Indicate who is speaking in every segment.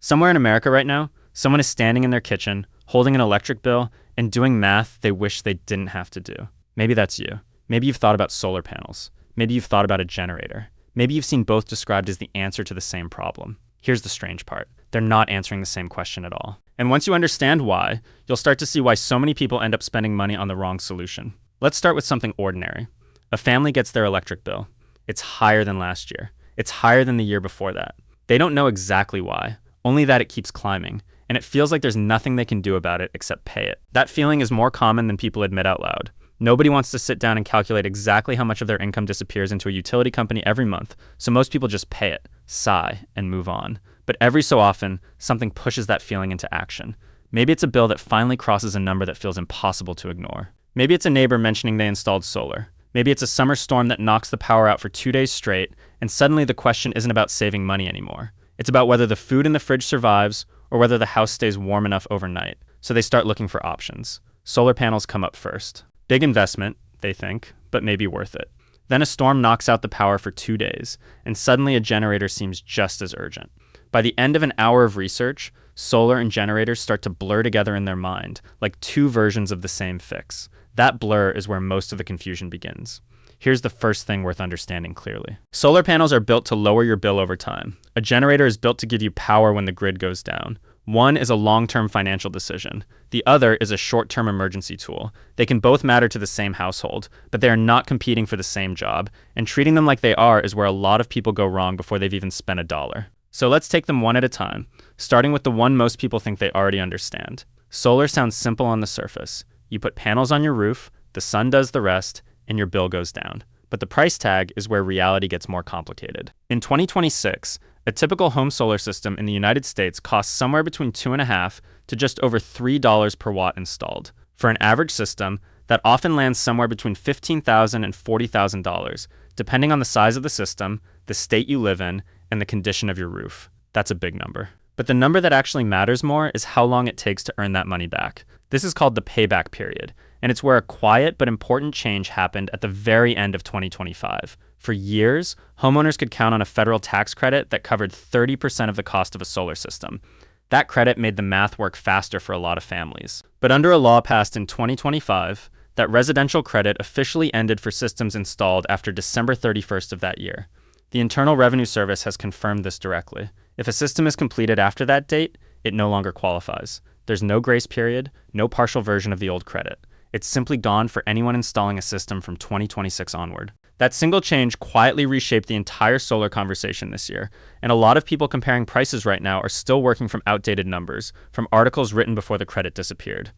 Speaker 1: Somewhere in America right now, someone is standing in their kitchen, holding an electric bill, and doing math they wish they didn't have to do. Maybe that's you. Maybe you've thought about solar panels. Maybe you've thought about a generator. Maybe you've seen both described as the answer to the same problem. Here's the strange part. They're not answering the same question at all. And once you understand why, you'll start to see why so many people end up spending money on the wrong solution. Let's start with something ordinary. A family gets their electric bill. It's higher than last year. It's higher than the year before that. They don't know exactly why, only that it keeps climbing, and it feels like there's nothing they can do about it except pay it. That feeling is more common than people admit out loud. Nobody wants to sit down and calculate exactly how much of their income disappears into a utility company every month, so most people just pay it, sigh, and move on. But every so often, something pushes that feeling into action. Maybe it's a bill that finally crosses a number that feels impossible to ignore. Maybe it's a neighbor mentioning they installed solar. Maybe it's a summer storm that knocks the power out for 2 days straight, and suddenly the question isn't about saving money anymore. It's about whether the food in the fridge survives or whether the house stays warm enough overnight. So they start looking for options. Solar panels come up first. Big investment, they think, but maybe worth it. Then a storm knocks out the power for 2 days, and suddenly a generator seems just as urgent. By the end of an hour of research, solar and generators start to blur together in their mind, like two versions of the same fix. That blur is where most of the confusion begins. Here's the first thing worth understanding clearly. Solar panels are built to lower your bill over time. A generator is built to give you power when the grid goes down. One is a long-term financial decision. The other is a short-term emergency tool. They can both matter to the same household, but they are not competing for the same job, and treating them like they are is where a lot of people go wrong before they've even spent a dollar. So let's take them one at a time, starting with the one most people think they already understand. Solar sounds simple on the surface. You put panels on your roof, the sun does the rest, and your bill goes down. But the price tag is where reality gets more complicated. In 2026, a typical home solar system in the United States costs somewhere between $2.50 to just over $3 per watt installed. For an average system, that often lands somewhere between $15,000 and $40,000, depending on the size of the system, the state you live in, and the condition of your roof. That's a big number. But the number that actually matters more is how long it takes to earn that money back. This is called the payback period, and it's where a quiet but important change happened at the very end of 2025. For years, homeowners could count on a federal tax credit that covered 30% of the cost of a solar system. That credit made the math work faster for a lot of families. But under a law passed in 2025, that residential credit officially ended for systems installed after December 31st of that year. The Internal Revenue Service has confirmed this directly. If a system is completed after that date, it no longer qualifies. There's no grace period, no partial version of the old credit. It's simply gone for anyone installing a system from 2026 onward. That single change quietly reshaped the entire solar conversation this year, and a lot of people comparing prices right now are still working from outdated numbers, from articles written before the credit disappeared.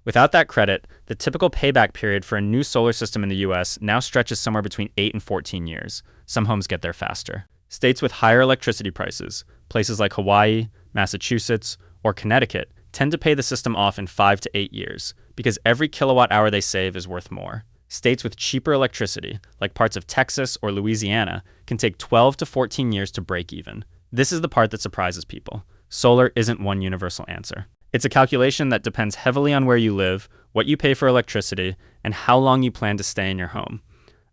Speaker 1: Without that credit, the typical payback period for a new solar system in the US now stretches somewhere between 8 and 14 years. Some homes get there faster. States with higher electricity prices, places like Hawaii, Massachusetts, or Connecticut, tend to pay the system off in 5 to 8 years, because every kilowatt hour they save is worth more. States with cheaper electricity, like parts of Texas or Louisiana, can take 12 to 14 years to break even. This is the part that surprises people. Solar isn't one universal answer. It's a calculation that depends heavily on where you live, what you pay for electricity, and how long you plan to stay in your home.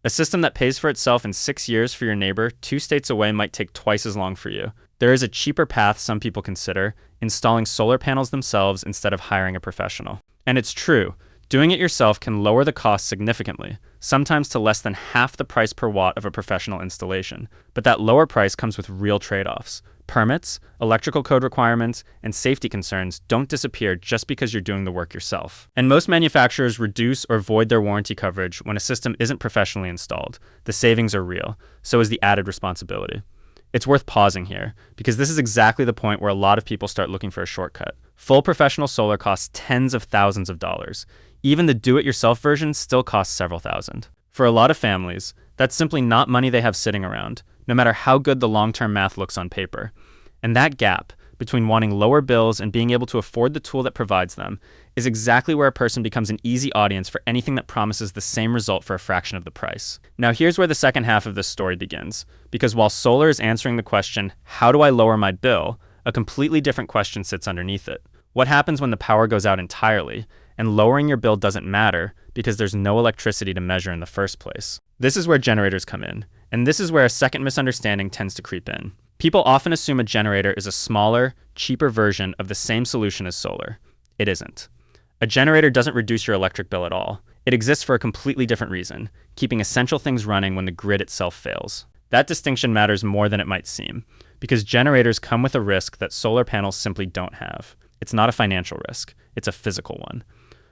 Speaker 1: A system that pays for itself in 6 years for your neighbor 2 states away might take twice as long for you. There is a cheaper path some people consider, installing solar panels themselves instead of hiring a professional. And it's true, doing it yourself can lower the cost significantly, sometimes to less than half the price per watt of a professional installation. But that lower price comes with real trade-offs. Permits, electrical code requirements, and safety concerns don't disappear just because you're doing the work yourself. And most manufacturers reduce or void their warranty coverage when a system isn't professionally installed. The savings are real, so is the added responsibility. It's worth pausing here, because this is exactly the point where a lot of people start looking for a shortcut. Full professional solar costs tens of thousands of dollars. Even the do-it-yourself version still costs several thousand. For a lot of families, that's simply not money they have sitting around, no matter how good the long-term math looks on paper. And that gap between wanting lower bills and being able to afford the tool that provides them is exactly where a person becomes an easy audience for anything that promises the same result for a fraction of the price. Now here's where the second half of this story begins, because while solar is answering the question, how do I lower my bill, a completely different question sits underneath it. What happens when the power goes out entirely, and lowering your bill doesn't matter because there's no electricity to measure in the first place? This is where generators come in, and this is where a second misunderstanding tends to creep in. People often assume a generator is a smaller, cheaper version of the same solution as solar. It isn't. A generator doesn't reduce your electric bill at all. It exists for a completely different reason, keeping essential things running when the grid itself fails. That distinction matters more than it might seem, because generators come with a risk that solar panels simply don't have. It's not a financial risk, it's a physical one.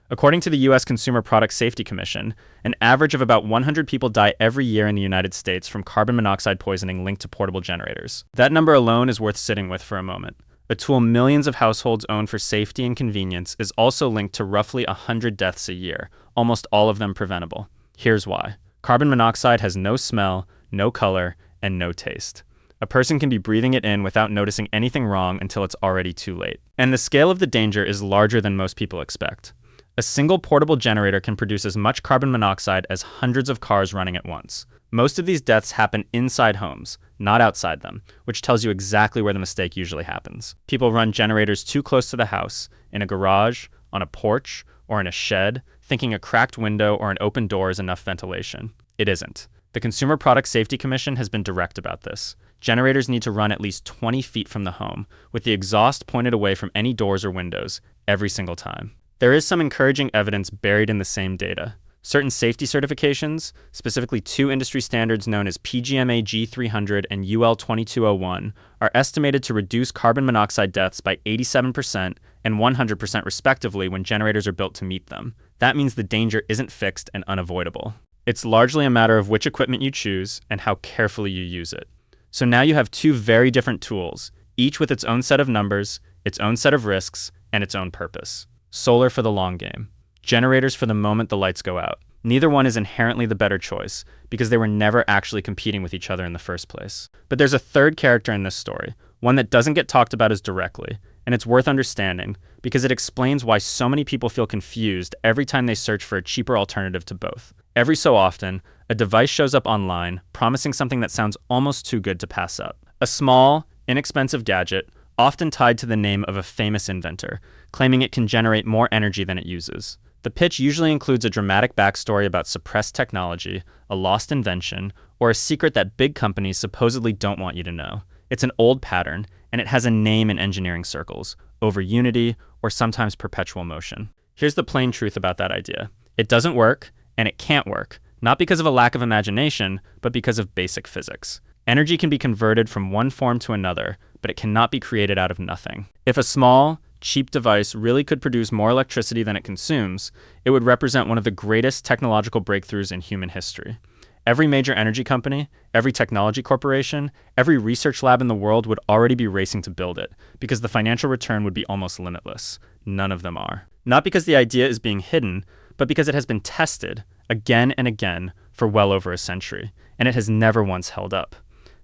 Speaker 1: According to the U.S. Consumer Product Safety Commission, an average of about 100 people die every year in the United States from carbon monoxide poisoning linked to portable generators. That number alone is worth sitting with for a moment. A tool millions of households own for safety and convenience is also linked to roughly 100 deaths a year, almost all of them preventable. Here's why. Carbon monoxide has no smell, no color, and no taste. A person can be breathing it in without noticing anything wrong until it's already too late. And the scale of the danger is larger than most people expect. A single portable generator can produce as much carbon monoxide as hundreds of cars running at once. Most of these deaths happen inside homes, not outside them, which tells you exactly where the mistake usually happens. People run generators too close to the house, in a garage, on a porch, or in a shed, thinking a cracked window or an open door is enough ventilation. It isn't. The Consumer Product Safety Commission has been direct about this. Generators need to run at least 20 feet from the home, with the exhaust pointed away from any doors or windows, every single time. There is some encouraging evidence buried in the same data. Certain safety certifications, specifically two industry standards known as PGMA G300 and UL 2201, are estimated to reduce carbon monoxide deaths by 87% and 100% respectively when generators are built to meet them. That means the danger isn't fixed and unavoidable. It's largely a matter of which equipment you choose and how carefully you use it. So now you have two very different tools, each with its own set of numbers, its own set of risks, and its own purpose. Solar for the long game. Generators for the moment the lights go out. Neither one is inherently the better choice, because they were never actually competing with each other in the first place. But there's a third character in this story, one that doesn't get talked about as directly, and it's worth understanding, because it explains why so many people feel confused every time they search for a cheaper alternative to both. Every so often, a device shows up online promising something that sounds almost too good to pass up. A small, inexpensive gadget, often tied to the name of a famous inventor, claiming it can generate more energy than it uses. The pitch usually includes a dramatic backstory about suppressed technology, a lost invention, or a secret that big companies supposedly don't want you to know. It's an old pattern, and it has a name in engineering circles, over unity, or sometimes perpetual motion. Here's the plain truth about that idea. It doesn't work, and it can't work, not because of a lack of imagination, but because of basic physics. Energy can be converted from one form to another, but it cannot be created out of nothing. If a small, cheap device really could produce more electricity than it consumes, it would represent one of the greatest technological breakthroughs in human history. Every major energy company, every technology corporation, every research lab in the world would already be racing to build it, because the financial return would be almost limitless. None of them are. Not because the idea is being hidden, but because it has been tested again and again for well over a century, and it has never once held up.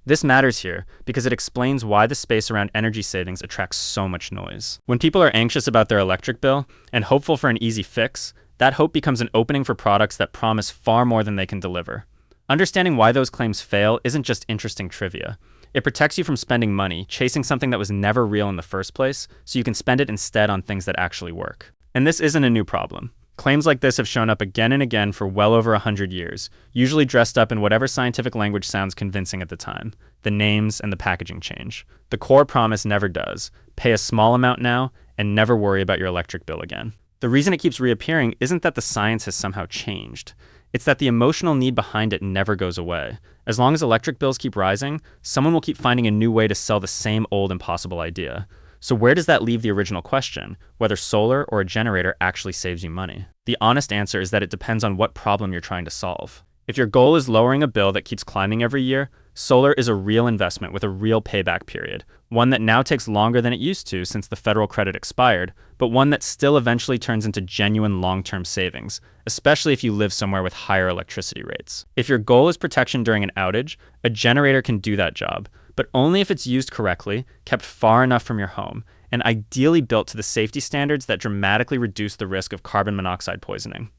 Speaker 1: This matters here because it explains why the space around energy savings attracts so much noise. When people are anxious about their electric bill and hopeful for an easy fix, that hope becomes an opening for products that promise far more than they can deliver. Understanding why those claims fail isn't just interesting trivia. It protects you from spending money chasing something that was never real in the first place, so you can spend it instead on things that actually work. And this isn't a new problem. Claims like this have shown up again and again for well over 100 years, usually dressed up in whatever scientific language sounds convincing at the time. The names and the packaging change. The core promise never does. Pay a small amount now and never worry about your electric bill again. The reason it keeps reappearing isn't that the science has somehow changed. It's that the emotional need behind it never goes away. As long as electric bills keep rising, someone will keep finding a new way to sell the same old impossible idea. So where does that leave the original question, whether solar or a generator actually saves you money? The honest answer is that it depends on what problem you're trying to solve. If your goal is lowering a bill that keeps climbing every year, solar is a real investment with a real payback period, one that now takes longer than it used to since the federal credit expired, but one that still eventually turns into genuine long-term savings, especially if you live somewhere with higher electricity rates. If your goal is protection during an outage, a generator can do that job, but only if it's used correctly, kept far enough from your home, and ideally built to the safety standards that dramatically reduce the risk of carbon monoxide poisoning.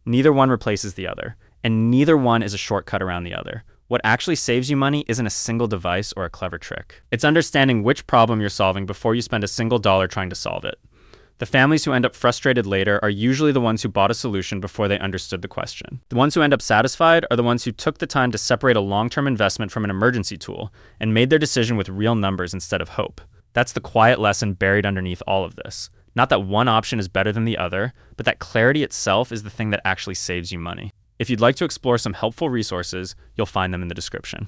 Speaker 1: Neither one replaces the other, and neither one is a shortcut around the other. What actually saves you money isn't a single device or a clever trick. It's understanding which problem you're solving before you spend a single dollar trying to solve it. The families who end up frustrated later are usually the ones who bought a solution before they understood the question. The ones who end up satisfied are the ones who took the time to separate a long-term investment from an emergency tool and made their decision with real numbers instead of hope. That's the quiet lesson buried underneath all of this. Not that one option is better than the other, but that clarity itself is the thing that actually saves you money. If you'd like to explore some helpful resources, you'll find them in the description.